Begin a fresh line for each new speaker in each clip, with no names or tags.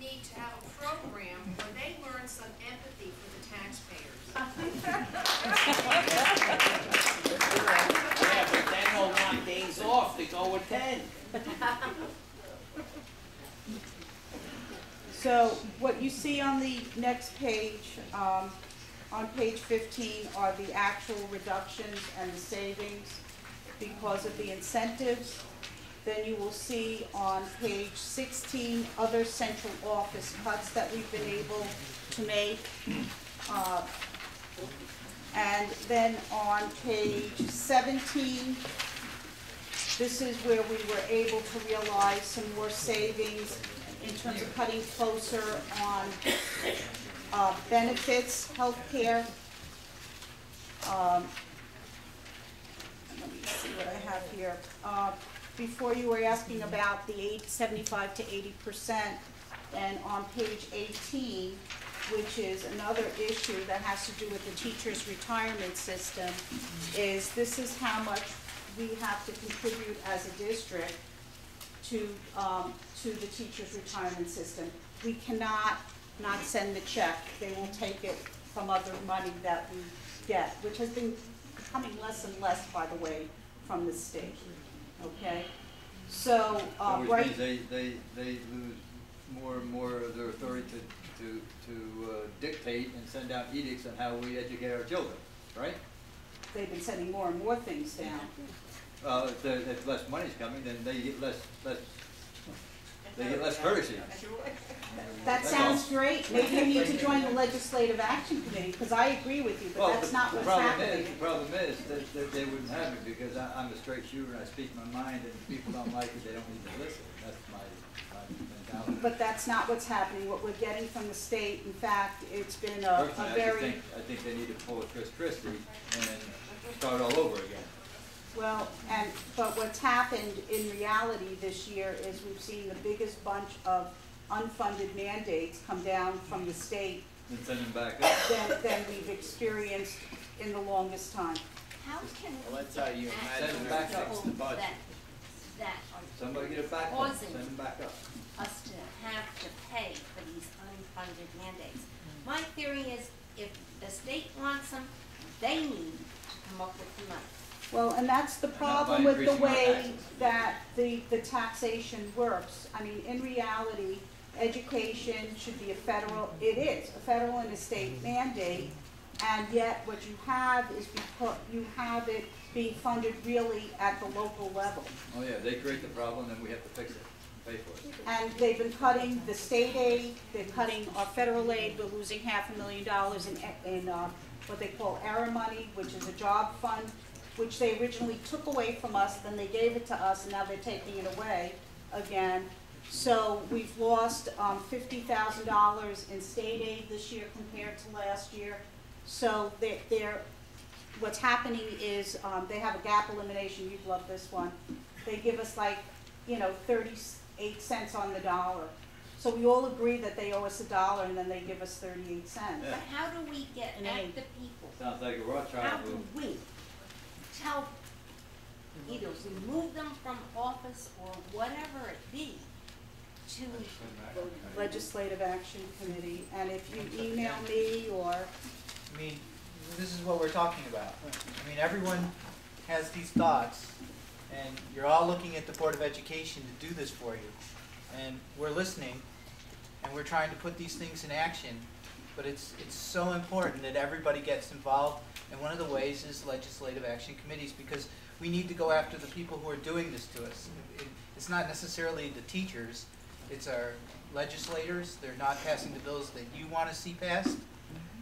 need to have a program where they learn some empathy for the taxpayers.
Yeah, but then they'll want days off to go attend.
So what you see on the next page, on page 15, are the actual reductions and the savings because of the incentives. Then you will see on page 16 other central office cuts that we've been able to make. And then on page 17, this is where we were able to realize some more savings in terms of cutting closer on benefits, health care. Let me see what I have here. Before you were asking about the 75 to 80%, and on page 18, which is another issue that has to do with the teachers' retirement system, is this is how much we have to contribute as a district to the teachers' retirement system. We cannot not send the check. They will take it from other money that we get, which has been becoming less and less, by the way, from the state. Okay, so
which means they lose more and more of their authority to dictate and send out edicts on how we educate our children, right?
They've been sending more and more things down.
If less money's coming, then they get less courtesy.
That sounds great. Maybe you need to join the Legislative Action Committee, because I agree with you, but that's not what's happening.
The problem is that they wouldn't have it because I'm a straight shooter and I speak my mind, and if people don't like it, they don't need to listen. That's my mentality.
But that's not what's happening. What we're getting from the state, in fact, it's been a very...
I think they need to pull a Chris Christie and start all over again.
Well, but what's happened in reality this year is we've seen the biggest bunch of unfunded mandates come down from the state
and send them back up
than we've experienced in the longest time.
How can
Well, that's how you imagine
back
to fix the budget.
that
Somebody get it back up,
causing
send them back up.
us to have to pay for these unfunded mandates? My theory is if the state wants them, they need to come up with the money.
Well, and that's the problem with the way that the taxation works. I mean, in reality, education should be a federal and a state mandate, and yet what you have is you have it being funded really at the local level.
Oh yeah, they create the problem, and we have to fix it, pay for it.
And they've been cutting the state aid, they're cutting our federal aid, we're losing $500,000 in what they call error money, which is a job fund, which they originally took away from us, then they gave it to us, and now they're taking it away again. So we've lost $50,000 in state aid this year compared to last year. So what's happening is they have a gap elimination. You'd love this one. They give us 38 cents on the dollar. So we all agree that they owe us $1, and then they give us 38 cents.
Yeah.
But how do we get at the people?
Sounds like a Rothschild
How do
move.
we tell, either remove them from office or whatever it be, to
Legislative Action Committee, and if you email me or...
I mean, this is what we're talking about. I mean, everyone has these thoughts, and you're all looking at the Board of Education to do this for you. And we're listening, and we're trying to put these things in action, but it's so important that everybody gets involved, and one of the ways is Legislative Action Committees, because we need to go after the people who are doing this to us. It's not necessarily the teachers, it's our legislators. They're not passing the bills that you want to see passed.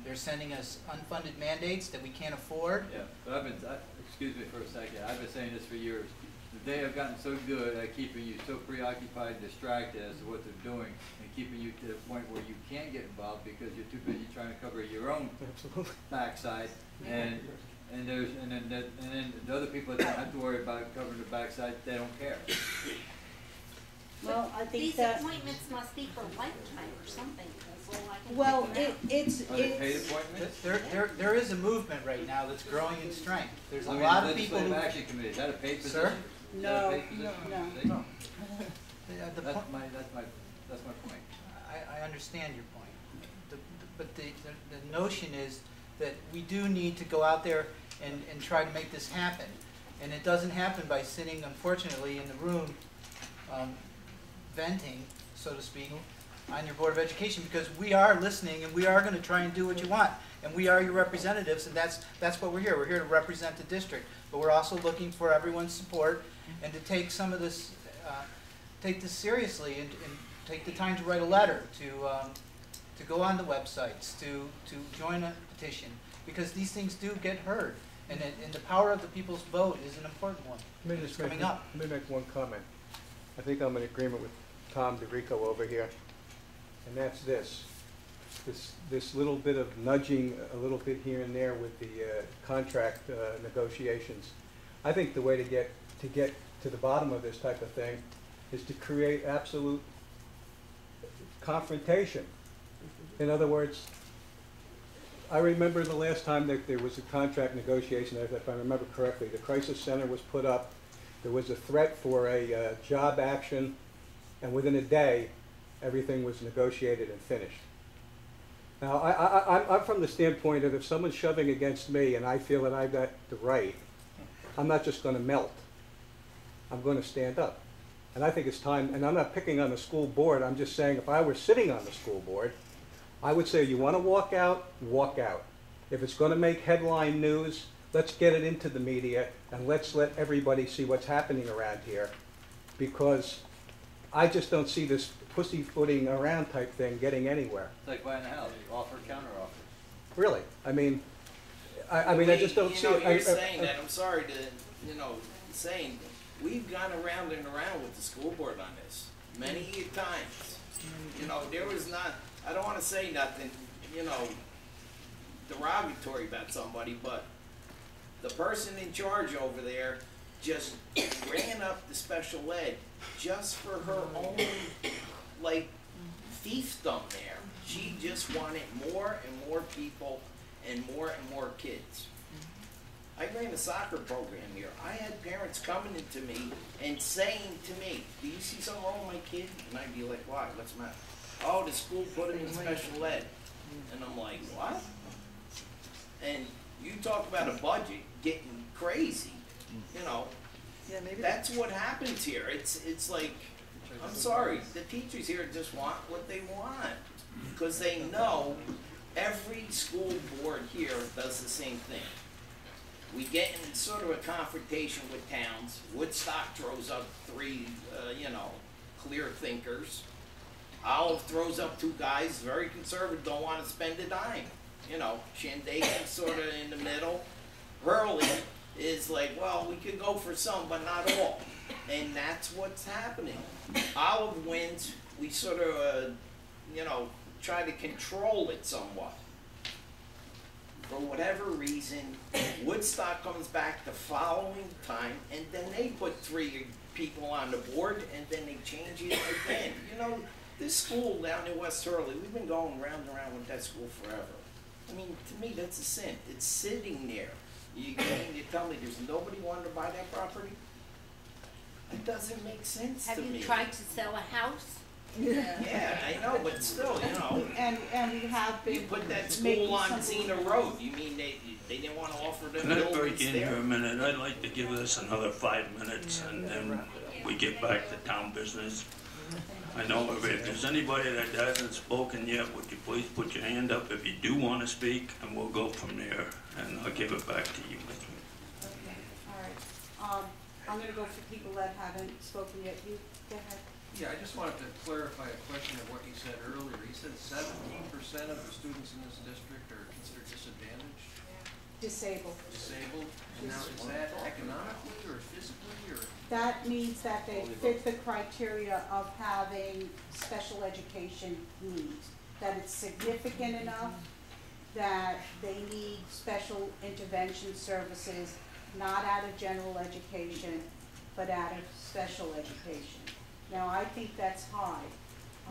They're sending us unfunded mandates that we can't afford.
Yeah, but excuse me for a second, I've been saying this for years. They have gotten so good at keeping you so preoccupied and distracted as to what they're doing, and keeping you to the point where you can't get involved because you're too busy trying to cover your own backside. And then the other people that don't have to worry about covering the backside, they don't care.
Well, I think
these
that...
appointments must be for lifetime or something. That's all I can
Well,
figure out.
Are they paid appointments?
There is a movement right now that's growing in strength. There's a
I mean,
lot of people
Legislative
who...
Action Committee, is that a paid position?
Sir?
Is that a paid position?
No.
See? That's my point.
I understand your point. But the notion is that we do need to go out there and try to make this happen. And it doesn't happen by sitting, unfortunately, in the room venting, so to speak, on your Board of Education, because we are listening and we are going to try and do what you want. And we are your representatives, and that's what we're here. We're here to represent the district. But we're also looking for everyone's support and to take some of this, take this seriously and take the time to write a letter, to go on the websites, to join a petition, because these things do get heard. And the power of the people's vote is an important one. It's coming up.
Let me make one comment. I think I'm in agreement with Tom DeRico over here, and that's this little bit of nudging a little bit here and there with the contract negotiations. I think the way to get to the bottom of this type of thing is to create absolute confrontation. In other words, I remember the last time that there was a contract negotiation, if I remember correctly, the crisis center was put up, there was a threat for a job action, and within a day, everything was negotiated and finished. Now, I'm from the standpoint that if someone's shoving against me and I feel that I've got the right, I'm not just going to melt. I'm going to stand up. And I think it's time, and I'm not picking on the school board, I'm just saying if I were sitting on the school board, I would say you want to walk out, walk out. If it's going to make headline news, let's get it into the media and let's let everybody see what's happening around here, because I just don't see this pussyfooting around type thing getting anywhere.
It's like buying a house, offer, counter offer.
Really, I mean, I just don't see it.
You're saying that, I'm sorry to, saying, we've gone around and around with the school board on this many times. There was not, I don't want to say nothing, derogatory about somebody, but the person in charge over there just ran up the special ed just for her own, fiefdom there. She just wanted more and more people and more kids. I ran a soccer program here. I had parents coming to me and saying to me, do you see something wrong with my kid? And I'd be like, why? What's the matter? Oh, the school put him in special ed. And I'm like, what? And you talk about a budget getting crazy, that's what happens here. It's like, I'm sorry, the teachers here just want what they want, because they know every school board here does the same thing. We get in sort of a confrontation with towns. Woodstock throws up three, clear thinkers. Olive throws up two guys, very conservative, don't want to spend a dime. Shandaken's sort of in the middle. Hurley is like, well, we could go for some, but not all. And that's what's happening. Olive wins, we sort of, try to control it somewhat. For whatever reason, Woodstock comes back the following time, and then they put 3 people on the board, and then they change it again. This school down in West Hurley, we've been going round and round with that school forever. I mean, to me, that's a sin. It's sitting there. You tell me there's nobody wanting to buy that property? It doesn't make sense to me.
Have you tried to sell a house?
Yeah, I know, but still,
And we have been
you put that
making
school on
some-
Xena Road. You mean they didn't want to offer them
Can I break
buildings
in here a
there?
minute? I'd like to give us another 5 minutes and then we get back to town business. I know if there's anybody that hasn't spoken yet, would you please put your hand up if you do want to speak, and we'll go from there, and I'll give it back to you.
Okay, all right. I'm going to go for people that haven't spoken yet. You, go ahead.
Yeah, I just wanted to clarify a question of what you said earlier. You said 17% of the students in this district are considered disadvantaged,
Disabled.
disabled. Now, is that economically or physically or?
That means that they fit the criteria of having special education needs, that it's significant enough that they need special intervention services, not out of general education, but out of special education. Now, I think that's high.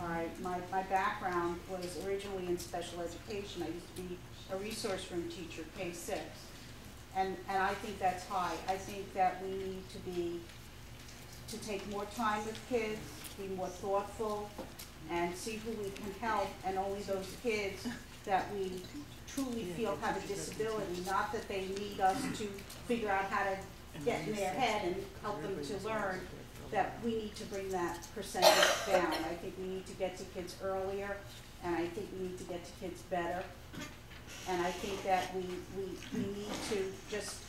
All right, my background was originally in special education. I used to be a resource room teacher, K-6. And I think that's high. I think that we need to be to take more time with kids, be more thoughtful, and see who we can help, and only those kids that we truly feel have a disability, not that they need us to figure out how to get in their head and help them to learn, that we need to bring that percentage down. I think we need to get to kids earlier, and I think we need to get to kids better. And I think that we need to just